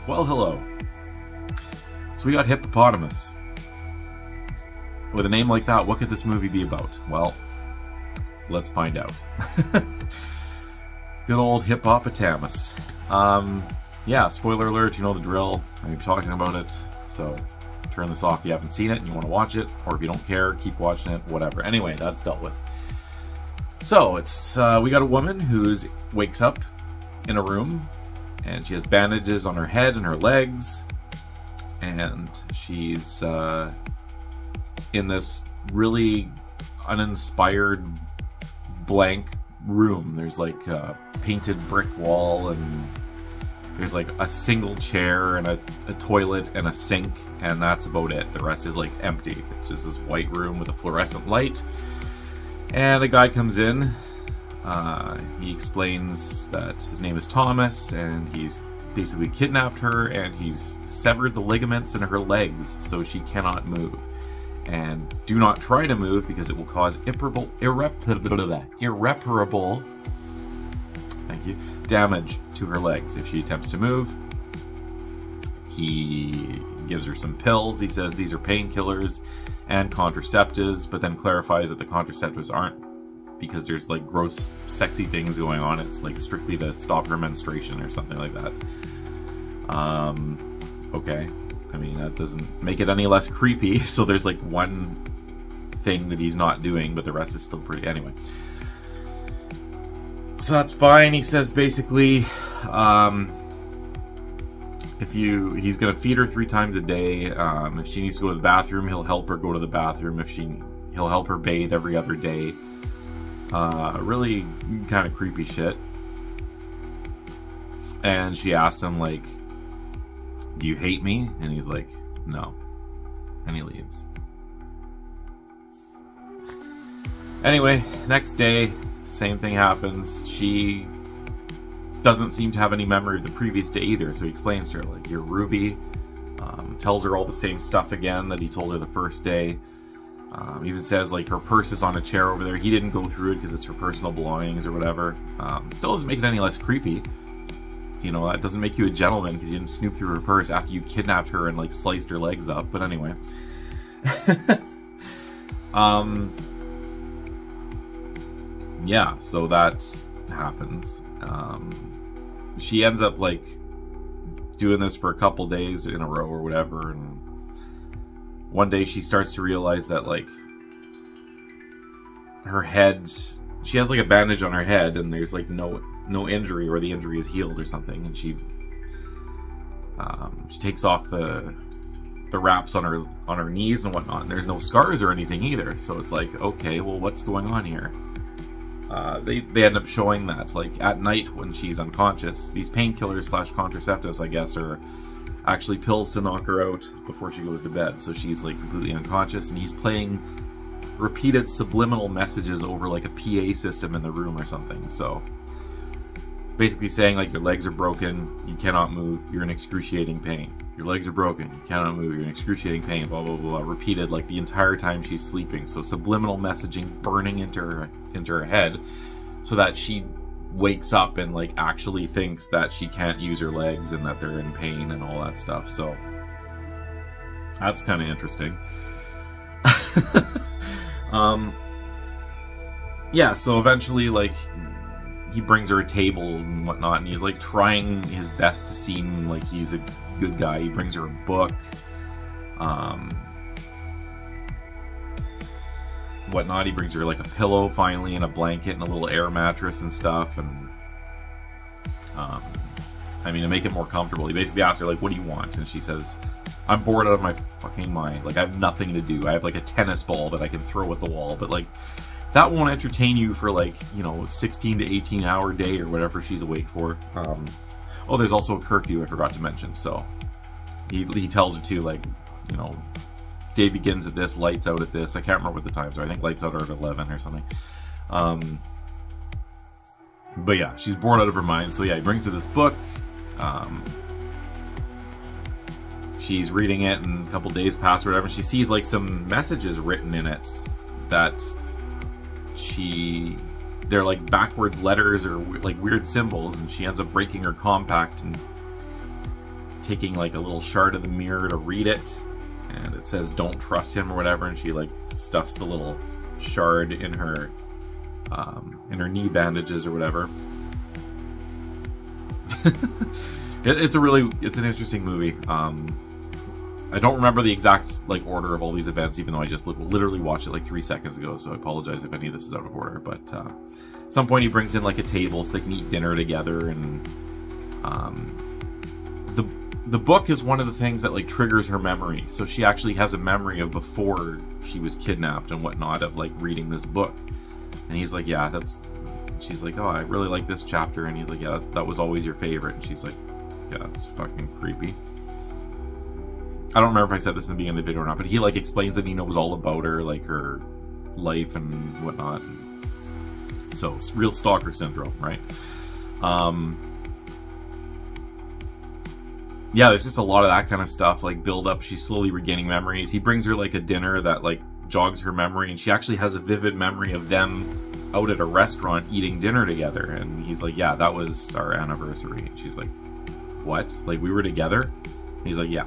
Well, hello. So we got Hippopotamus. With a name like that, what could this movie be about? Well, let's find out. Good old Hippopotamus. Yeah, spoiler alert, you know the drill. I'm talking about it, so turn this off if you haven't seen it and you want to watch it, or if you don't care, keep watching it, whatever. Anyway, that's dealt with. So, it's we got a woman who wakes up in a room, and she has bandages on her head and her legs, and she's in this really uninspired blank room. There's like a painted brick wall, and there's like a single chair and a toilet and a sink, and that's about it. The rest is like empty. It's just this white room with a fluorescent light. And a guy comes in. He explains that his name is Thomas, and he's basically kidnapped her, and he's severed the ligaments in her legs so she cannot move. And do not try to move because it will cause irreparable thank you, damage to her legs if she attempts to move. He gives her some pills. He says these are painkillers and contraceptives, but then clarifies that the contraceptives aren't because there's like gross, sexy things going on. It's like strictly to stop her menstruation or something like that. Okay. I mean, that doesn't make it any less creepy. So there's like one thing that he's not doing, but the rest is still pretty. Anyway. So that's fine. He says basically, he's gonna feed her 3 times a day. If she needs to go to the bathroom, he'll help her go to the bathroom. He'll help her bathe every other day. Really kind of creepy shit. And she asks him like, "Do you hate me?" And he's like, "No." And he leaves. Anyway, next day, same thing happens. She doesn't seem to have any memory of the previous day either, so he explains to her, like, "You're Ruby." Tells her all the same stuff again that he told her the first day. Even says, like, her purse is on a chair over there. He didn't go through it because it's her personal belongings or whatever. Still doesn't make it any less creepy. You know, that doesn't make you a gentleman because you didn't snoop through her purse after you kidnapped her and, like, sliced her legs up. But anyway. Yeah, so that happens. She ends up, like, doing this for a couple days in a row or whatever, and one day she starts to realize that, like, her head, she has like a bandage on her head, and there's like no injury, or the injury is healed or something, and she takes off the wraps on her knees and whatnot, and there's no scars or anything either. So it's like, okay, well, what's going on here? They end up showing that, like, at night when she's unconscious, these painkillers / contraceptives, I guess, are actually pills to knock her out before she goes to bed. So she's like completely unconscious, and he's playing repeated subliminal messages over like a PA system in the room or something. So basically saying, like, your legs are broken, you cannot move, you're in excruciating pain. Your legs are broken, you cannot move, you're in excruciating pain, blah blah blah, repeated like the entire time she's sleeping. So subliminal messaging burning into her head, so that she wakes up and like actually thinks that she can't use her legs and that they're in pain and all that stuff. So that's kind of interesting. Yeah, so eventually, like, he brings her a table and whatnot, and he's like trying his best to seem like he's a good guy. He brings her a book, whatnot. He brings her like a pillow finally, and a blanket, and a little air mattress and stuff, and I mean, to make it more comfortable, he basically asks her, like, "What do you want?" And she says, "I'm bored out of my fucking mind. Like, I have nothing to do. I have like a tennis ball that I can throw at the wall, but like, that won't entertain you for, like, you know, 16 to 18 hour day or whatever she's awake for." Oh, there's also a curfew I forgot to mention. So he tells her to, like, you know, day begins at this, lights out at this. I can't remember what the times are. I think lights out are at 11 or something. But yeah, she's bored out of her mind. So yeah, he brings her this book. She's reading it, and a couple days pass or whatever, and she sees like some messages written in it that they're like backwards letters or like weird symbols, and she ends up breaking her compact and taking like a little shard of the mirror to read it, and it says don't trust him or whatever, and she like stuffs the little shard in her knee bandages or whatever. It's an interesting movie. I don't remember the exact like order of all these events, even though I just literally watched it like 3 seconds ago, so I apologize if any of this is out of order. But at some point he brings in like a table so they can eat dinner together, and the book is one of the things that like triggers her memory. So she actually has a memory of before she was kidnapped and whatnot, of like reading this book. And he's like, yeah, she's like, oh, I really like this chapter. And he's like, yeah, that was always your favorite. And she's like, yeah, that's fucking creepy. I don't remember if I said this in the beginning of the video or not, but he like explains that he knows all about her, like her life and whatnot. So it's real stalker syndrome, right? Yeah, there's just a lot of that kind of stuff, like build up. She's slowly regaining memories. He brings her like a dinner that like jogs her memory, and she actually has a vivid memory of them out at a restaurant eating dinner together. And he's like, yeah, that was our anniversary. And she's like, what? Like we were together? And he's like, yeah.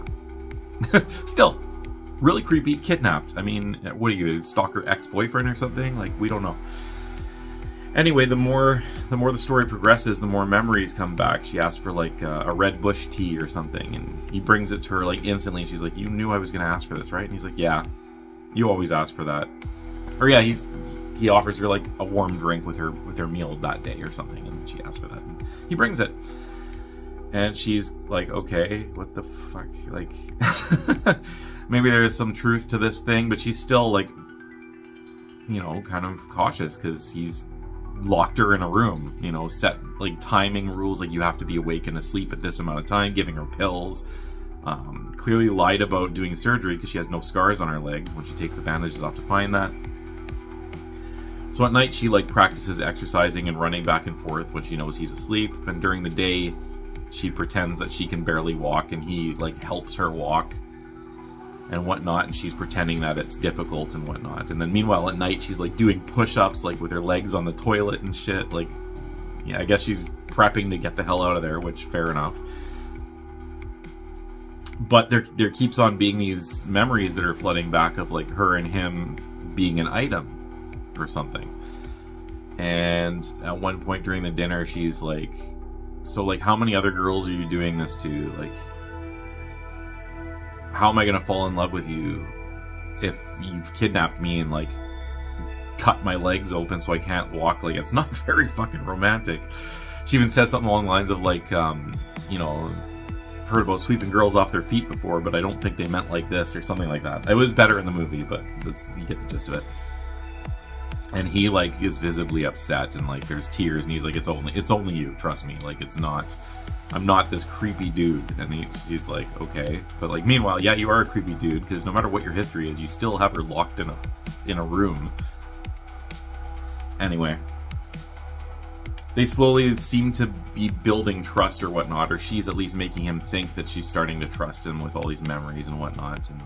Still, really creepy. Kidnapped. I mean, what are you, a stalker ex-boyfriend or something? Like, we don't know. Anyway, the more the story progresses, the more memories come back. She asks for like a red bush tea or something, and he brings it to her like instantly. And she's like, "You knew I was gonna ask for this, right?" And he's like, "Yeah, you always ask for that." Or yeah, he offers her like a warm drink with her meal that day or something, and she asks for that. And he brings it, and she's like, "Okay, what the fuck?" Like, maybe there is some truth to this thing, but she's still like, you know, kind of cautious because he's locked her in a room, you know, set like timing rules, like you have to be awake and asleep at this amount of time, giving her pills, clearly lied about doing surgery because she has no scars on her legs when she takes the bandages off to find that. So at night she like practices exercising and running back and forth when she knows he's asleep, and during the day she pretends that she can barely walk and he like helps her walk and whatnot, and she's pretending that it's difficult and whatnot. And then meanwhile at night she's like doing push-ups like with her legs on the toilet and shit. Like, yeah, I guess she's prepping to get the hell out of there, which fair enough. But there keeps on being these memories that are flooding back of like her and him being an item or something. And at one point during the dinner she's like, so like how many other girls are you doing this to? Like, how am I gonna fall in love with you if you've kidnapped me and like cut my legs open so I can't walk? Like, it's not very fucking romantic. She even says something along the lines of like, you know, I've heard about sweeping girls off their feet before, but I don't think they meant like this, or something like that. It was better in the movie, but you get the gist of it. And he like is visibly upset, and like there's tears, and he's like, it's only you, trust me. Like, it's not, I'm not this creepy dude. And she's like, okay. But like, meanwhile, yeah, you are a creepy dude, because no matter what your history is, you still have her locked in a room. Anyway, they slowly seem to be building trust or whatnot, or she's at least making him think that she's starting to trust him with all these memories and whatnot. And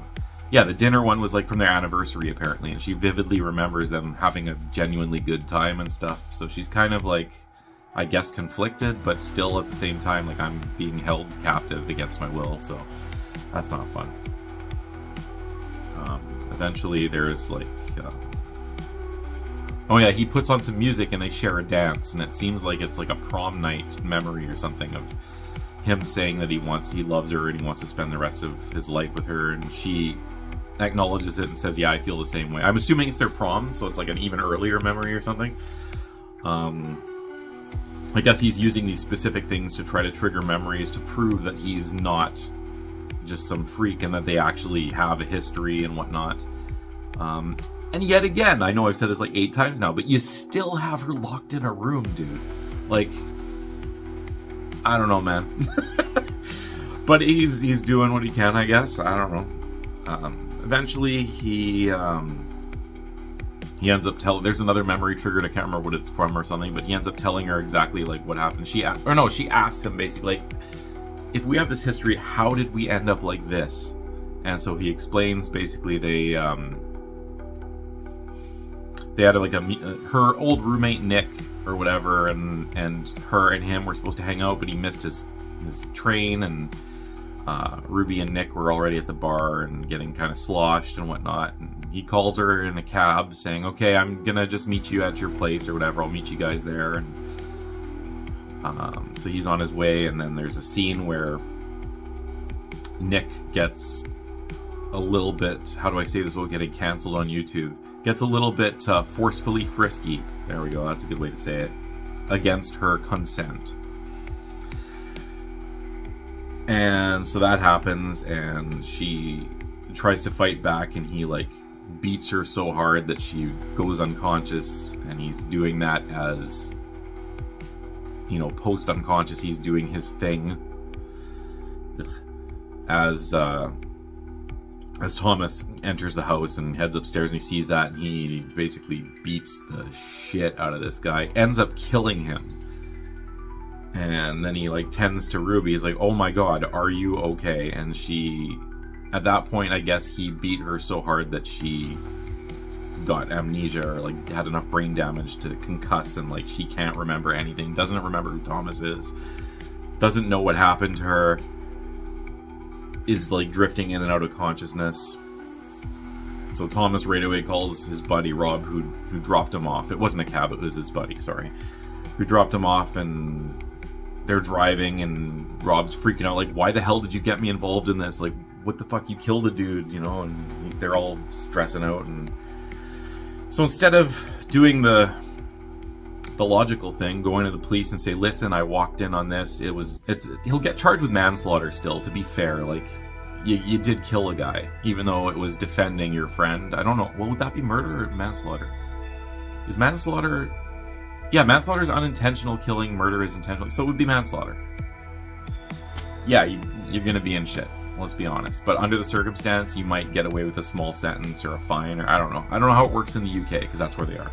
yeah, the dinner one was like from their anniversary apparently, and she vividly remembers them having a genuinely good time and stuff. So she's kind of like, I guess, conflicted, but still at the same time, like, I'm being held captive against my will, so that's not fun. Eventually there's like, oh yeah, he puts on some music and they share a dance, and it seems like it's like a prom night memory or something of him saying that he loves her and he wants to spend the rest of his life with her, and she acknowledges it and says, yeah, I feel the same way. I'm assuming it's their prom, so it's like an even earlier memory or something. I guess he's using these specific things to try to trigger memories to prove that he's not just some freak and that they actually have a history and whatnot. And yet again, I know I've said this like 8 times now, but you still have her locked in a room, dude. Like, I don't know, man. But he's doing what he can, I guess. I don't know. Eventually, he ends up telling. There's another memory triggered. I can't remember what it's from or something, but he ends up telling her exactly like what happened. She asks him basically like, if we have this history, how did we end up like this? And so he explains basically they had like her old roommate Nick or whatever, and her and him were supposed to hang out, but he missed his train, and Ruby and Nick were already at the bar and getting kind of sloshed and whatnot. And he calls her in a cab saying, okay, I'm gonna just meet you at your place or whatever. I'll meet you guys there. And so he's on his way, and then there's a scene where Nick gets a little bit, how do I say this without getting canceled on YouTube? Gets a little bit forcefully frisky. There we go, that's a good way to say it. Against her consent. And so that happens, and she tries to fight back, and he like beats her so hard that she goes unconscious, and he's doing that as, you know, post unconscious, he's doing his thing as Thomas enters the house and heads upstairs, and he sees that, and he basically beats the shit out of this guy, ends up killing him. And then he like tends to Ruby. He's like, oh my god, are you okay? And she, at that point, I guess he beat her so hard that she got amnesia, or like had enough brain damage to concuss, and like she can't remember anything, doesn't remember who Thomas is, doesn't know what happened to her, is like drifting in and out of consciousness. So Thomas right away calls his buddy Rob, who dropped him off. It wasn't a cab, it was his buddy, sorry, who dropped him off, and they're driving, and Rob's freaking out, like, why the hell did you get me involved in this? Like, what the fuck, you killed a dude, you know? And they're all stressing out. And so instead of doing the logical thing, going to the police and say, listen, I walked in on this, he'll get charged with manslaughter still, to be fair. Like, you did kill a guy, even though it was defending your friend. I don't know, well, would that be murder or manslaughter? Is manslaughter... Yeah, manslaughter is unintentional killing, murder is intentional, so it would be manslaughter. Yeah, you're gonna be in shit, let's be honest. But under the circumstance, you might get away with a small sentence or a fine, or I don't know. I don't know how it works in the UK, because that's where they are.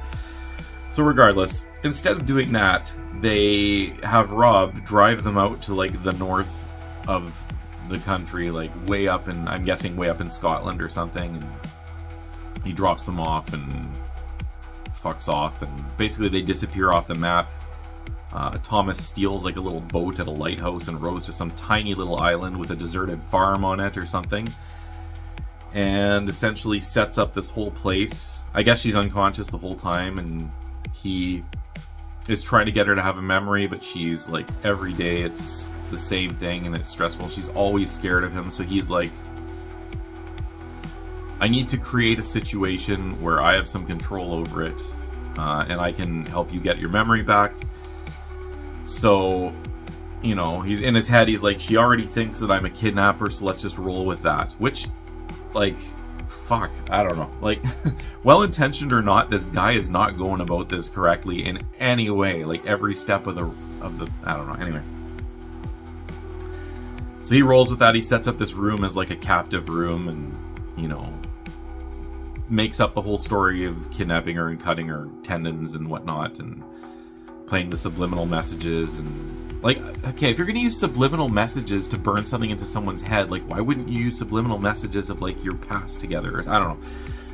So regardless, instead of doing that, they have Rob drive them out to like the north of the country, like way up in, I'm guessing way up in Scotland or something, and he drops them off and fucks off, and basically they disappear off the map. Thomas steals like a little boat at a lighthouse and rows to some tiny little island with a deserted farm on it or something, and essentially sets up this whole place. I guess she's unconscious the whole time, and he is trying to get her to have a memory, but she's like, every day it's the same thing and it's stressful. She's always scared of him, so he's like, I need to create a situation where I have some control over it, and I can help you get your memory back. So, you know, he's in his head, he's like, she already thinks that I'm a kidnapper, so let's just roll with that. Which, like, fuck, I don't know. Like, well-intentioned or not, this guy is not going about this correctly in any way. Like, every step of the, I don't know, anyway. So he rolls with that, he sets up this room as like a captive room, and, you know, makes up the whole story of kidnapping her and cutting her tendons and whatnot, and playing the subliminal messages. And like, okay, if you're gonna use subliminal messages to burn something into someone's head, like, why wouldn't you use subliminal messages of like your past together? I don't know,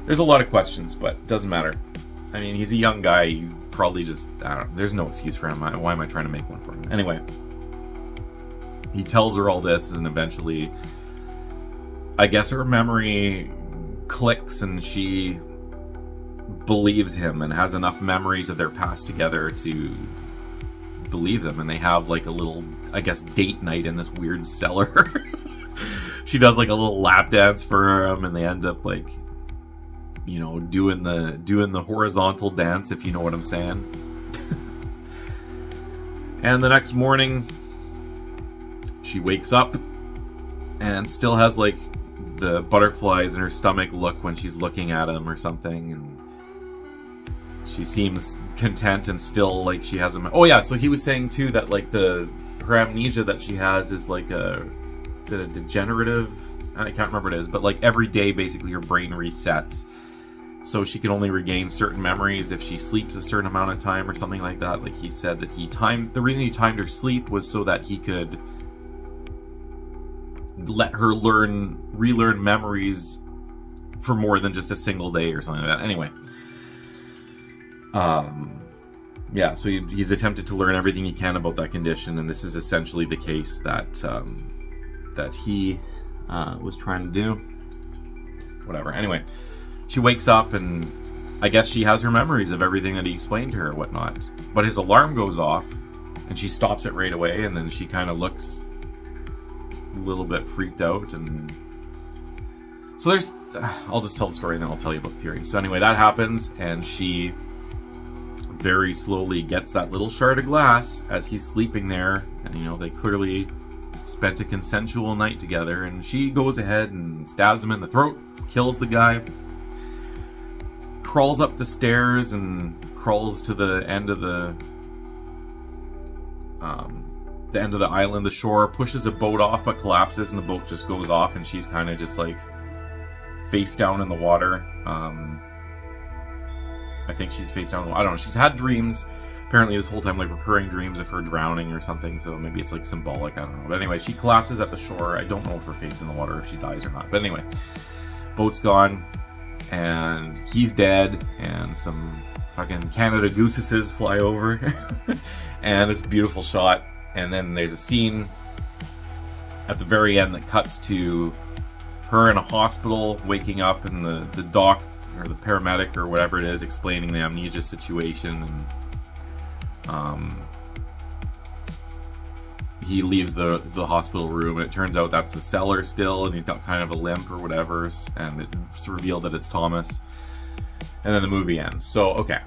there's a lot of questions, but it doesn't matter. I mean, he's a young guy, you probably just, I don't know, there's no excuse for him. Why am I trying to make one for him? Anyway, he tells her all this, and eventually I guess her memory clicks, and she believes him and has enough memories of their past together to believe them, and they have like a little, I guess, date night in this weird cellar. She does like a little lap dance for him, and they end up like, you know, doing the horizontal dance, if you know what I'm saying. And the next morning she wakes up and still has like the butterflies in her stomach look when she's looking at him or something, and she seems content and still like she has a... Oh yeah, so he was saying too that like her amnesia that she has is like is it a degenerative? I can't remember what it is, but like every day basically her brain resets, so she can only regain certain memories if she sleeps a certain amount of time or something like that. Like he said that the reason he timed her sleep was so that he could let her relearn memories for more than just a single day or something like that. Anyway, yeah, so he's attempted to learn everything he can about that condition, and this is essentially the case that that he was trying to do. Whatever. Anyway, she wakes up and I guess she has her memories of everything that he explained to her or whatnot. But his alarm goes off and she stops it right away, and then she kind of looks a little bit freaked out. And so there's... I'll just tell the story and then I'll tell you about the theory. So anyway, that happens and she very slowly gets that little shard of glass as he's sleeping there. And, you know, they clearly spent a consensual night together, and she goes ahead and stabs him in the throat, kills the guy, crawls up the stairs and crawls to the end of the island, the shore, pushes a boat off but collapses, and the boat just goes off, and she's kind of just like face down in the water. I think she's face down. I don't know. She's had dreams apparently this whole time, like recurring dreams of her drowning or something, so maybe it's like symbolic, I don't know. But anyway, she collapses at the shore. I don't know if her face in the water, if she dies or not. But anyway, boat's gone, and he's dead, and some fucking Canada gooses fly over, and it's a beautiful shot. And then there's a scene at the very end that cuts to her in a hospital, waking up, and the doc, or the paramedic, or whatever it is, explaining the amnesia situation, and he leaves the hospital room, and it turns out that's the cellar still, and he's got kind of a limp or whatever, and it's revealed that it's Thomas, and then the movie ends. So, okay.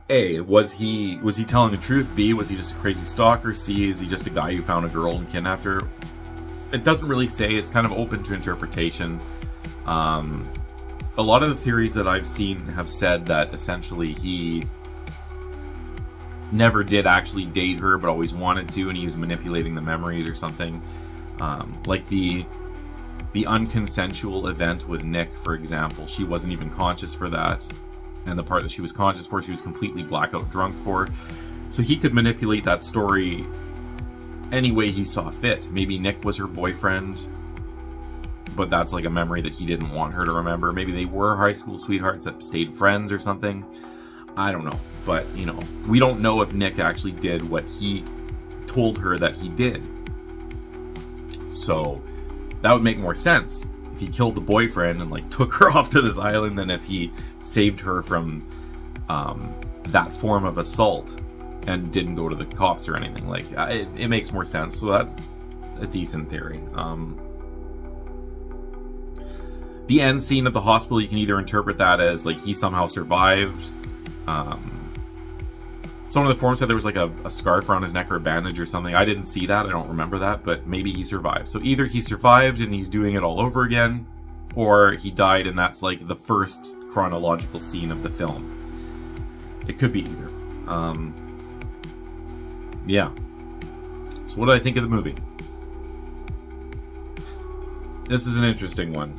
A, was he telling the truth? B, was he just a crazy stalker? C, is he just a guy who found a girl and kidnapped her? It doesn't really say. It's kind of open to interpretation. A lot of the theories that I've seen have said that essentially he never did actually date her, but always wanted to, and he was manipulating the memories or something. Like the unconsensual event with Nick, for example, she wasn't even conscious for that. And the part that she was conscious for, she was completely blackout drunk for. So he could manipulate that story any way he saw fit. Maybe Nick was her boyfriend, but that's like a memory that he didn't want her to remember. Maybe they were high school sweethearts that stayed friends or something. I don't know. But, you know, we don't know if Nick actually did what he told her that he did. So that would make more sense if he killed the boyfriend and, like, took her off to this island than if he saved her from that form of assault and didn't go to the cops or anything. Like, it makes more sense. So that's a decent theory. The end scene at the hospital, you can either interpret that as, like, he somehow survived. Some of the forums said there was, like, a scarf around his neck or a bandage or something. I didn't see that. I don't remember that. But maybe he survived. So either he survived and he's doing it all over again, or he died and that's, like, the first chronological scene of the film. It could be either. Yeah. So what do I think of the movie? This is an interesting one,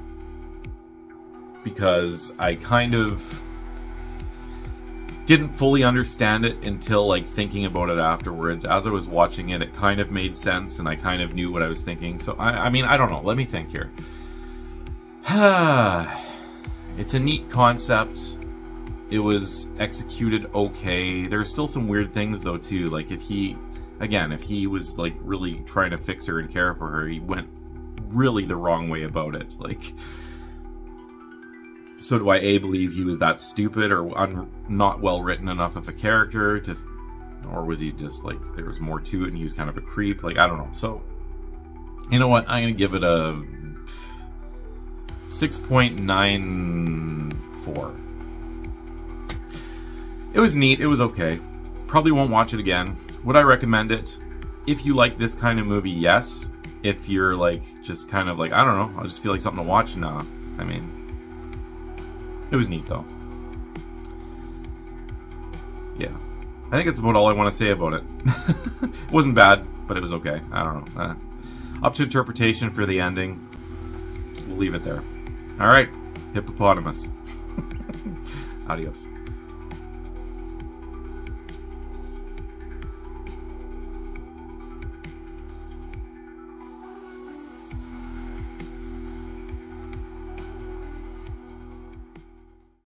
because I kind of didn't fully understand it until, like, thinking about it afterwards. As I was watching it, it kind of made sense, and I kind of knew what I was thinking. So, I mean, I don't know. Let me think here. It's a neat concept. It was executed okay. There's still some weird things, though, too. Like, if he was, like, really trying to fix her and care for her, he went really the wrong way about it. Like, so do I A, believe he was that stupid or not well written enough of a character to, or was he just, like, there was more to it and he was kind of a creep? Like, I don't know. So, you know what? I'm going to give it a 6.94. It was neat. It was okay. Probably won't watch it again. Would I recommend it? If you like this kind of movie, yes. If you're, like, just kind of like, I don't know, I just feel like something to watch, nah. I mean, it was neat, though. Yeah. I think that's about all I want to say about it. It wasn't bad, but it was okay. I don't know. Up to interpretation for the ending. We'll leave it there. Alright. Hippopotamus. Adios.